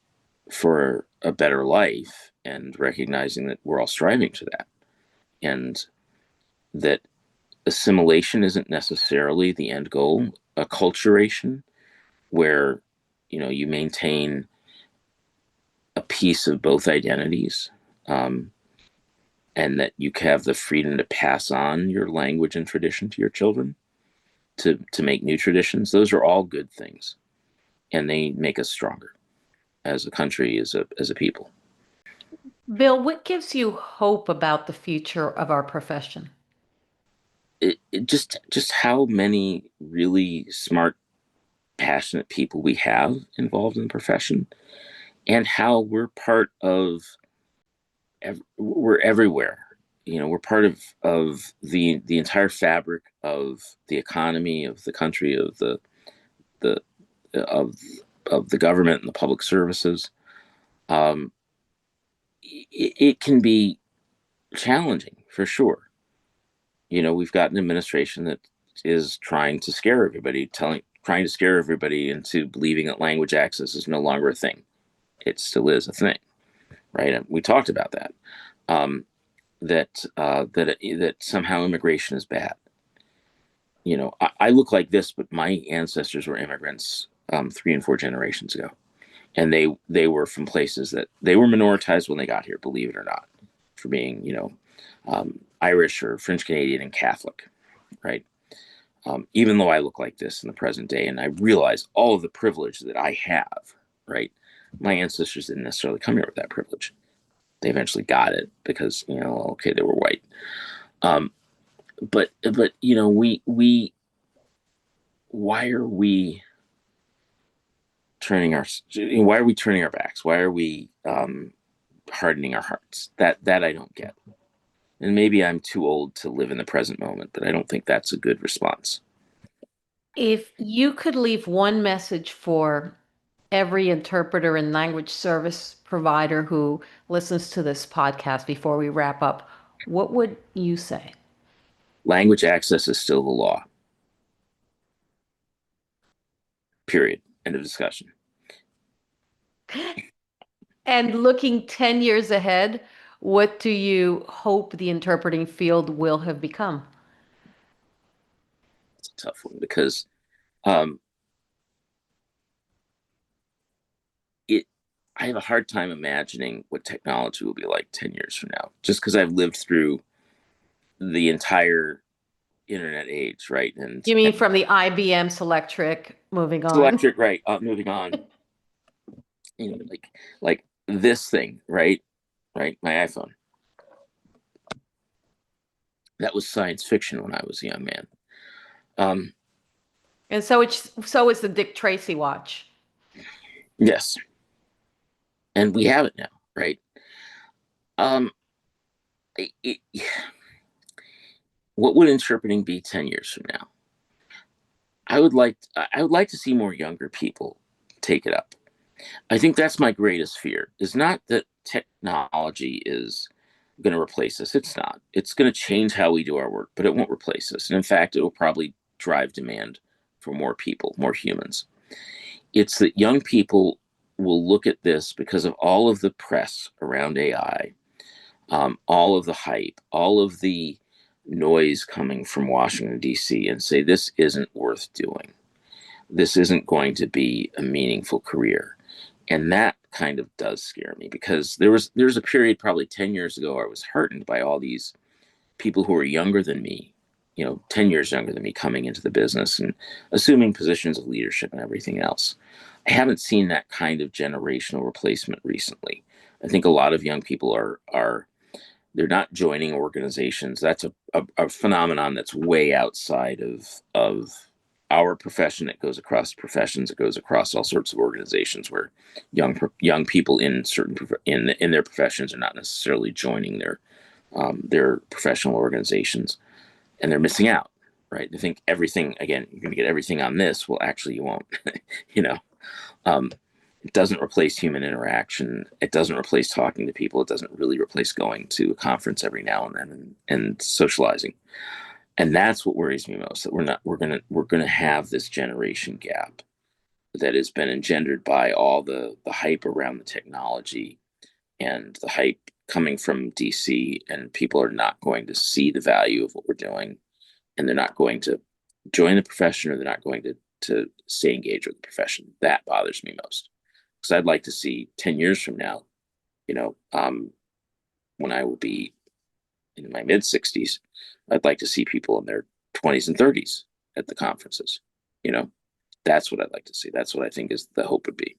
for a better life, and recognizing that we're all striving to that, and that assimilation isn't necessarily the end goal. Acculturation, where you maintain a piece of both identities, um, and that you have the freedom to pass on your language and tradition to your children, to make new traditions. Those are all good things, and they make us stronger as a country, as a people. Bill, what gives you hope about the future of our profession? It just how many really smart, passionate people we have involved in the profession, and how we're everywhere. We're part of the entire fabric of the economy of the country, the of of the government and the public services. Um, it, it can be challenging for sure. We've got an administration that is trying to scare everybody, trying to scare everybody into believing that language access is no longer a thing. It still is a thing, right? And we talked about that. That somehow immigration is bad. I look like this, but my ancestors were immigrants 3 and 4 generations ago, and they were from places that they were minoritized when they got here, believe it or not, for being Irish or French Canadian and Catholic, right? Even though I look like this in the present day, and I realize all of the privilege that I have, right? My ancestors didn't necessarily come here with that privilege. They eventually got it because okay, they were white. Um, but we why are we turning our why are we turning our backs? Why are we hardening our hearts? That I don't get. And maybe I'm too old to live in the present moment, but I don't think that's a good response. If you could leave one message for every interpreter and language service provider who listens to this podcast before we wrap up, what would you say? Language access is still the law. Period. End of discussion. And looking 10 years ahead, what do you hope the interpreting field will have become? It's a tough one because um, it. I have a hard time imagining what technology will be like 10 years from now, just because I've lived through the entire internet age, right? You And mean from the IBM Selectric moving on? electric, right? Moving on, like this thing, right? Right, my iPhone. That was science fiction when I was a young man. Um, And so is the Dick Tracy watch. yes, and we have it now, right? Um, it, it, what would interpreting be 10 years from now? I would like to see more younger people take it up. I think that's my greatest fear. Is not that technology is going to replace us. It's not. It's going to change how we do our work, but it won't replace us. And in fact, it will probably drive demand for more people, more humans. It's that young people will look at this because of all of the press around AI, all of the hype, all of the noise coming from Washington, D.C., and say, this isn't worth doing. This isn't going to be a meaningful career. And that kind of does scare me, because there's a period probably 10 years ago I was heartened by all these people who were younger than me, 10 years younger than me coming into the business and assuming positions of leadership and everything else. I haven't seen that kind of generational replacement recently. I think a lot of young people are they're not joining organizations. That's a phenomenon that's way outside of our profession. It goes across professions. It goes across all sorts of organizations where young people in certain in their professions are not necessarily joining their professional organizations, and they're missing out. Right? They think everything again. You're going to get everything on this. Well, actually, you won't. you know, um, it doesn't replace human interaction. It doesn't replace talking to people. It doesn't really replace going to a conference every now and then and socializing. And that's what worries me most, that we're gonna have this generation gap that has been engendered by all the hype around the technology and the hype coming from DC, and people are not going to see the value of what we're doing, and they're not going to join the profession, or they're not going to stay engaged with the profession. That bothers me most, because I'd like to see 10 years from now, you know, when I will be in my mid 60s, I'd like to see people in their 20s and 30s at the conferences. You know, that's what I'd like to see. That's what I think is the hope would be.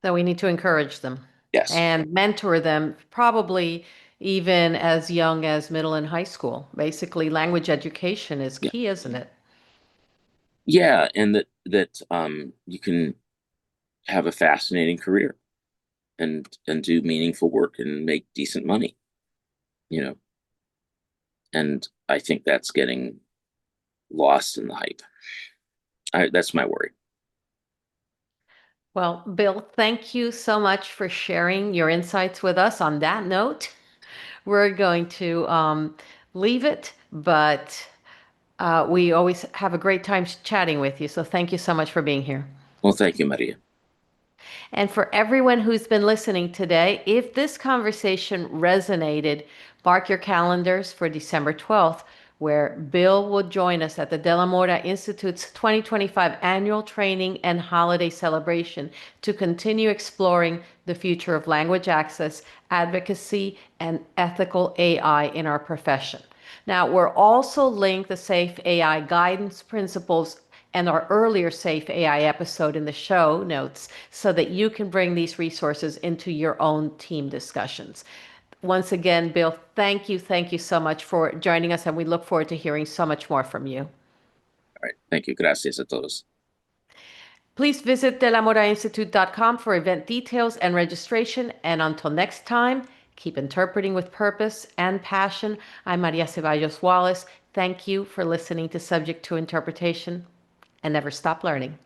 So we need to encourage them Yes. and mentor them, probably even as young as middle and high school. Basically, language education is Yeah. key, isn't it? Yeah, and that you can have a fascinating career and do meaningful work and make decent money. You know, and I think that's getting lost in the hype. That's my worry. Well, Bill, thank you so much for sharing your insights with us. On that note, we're going to leave it, but we always have a great time chatting with you. So thank you so much for being here. Well, thank you, Maria. And for everyone who's been listening today, if this conversation resonated, mark your calendars for December 12th, where Bill will join us at the De La Mora Institute's 2025 annual training and holiday celebration to continue exploring the future of language access, advocacy, and ethical AI in our profession. Now, we're also linked the Safe AI guidance principles and our earlier Safe AI episode in the show notes so that you can bring these resources into your own team discussions. Once again, Bill, thank you. Thank you so much for joining us, and we look forward to hearing so much more from you. All right. Thank you. Gracias a todos. Please visit delamorainstitute.com for event details and registration. And until next time, keep interpreting with purpose and passion. I'm Maria Ceballos-Wallis. Thank you for listening to Subject to Interpretation, and never stop learning.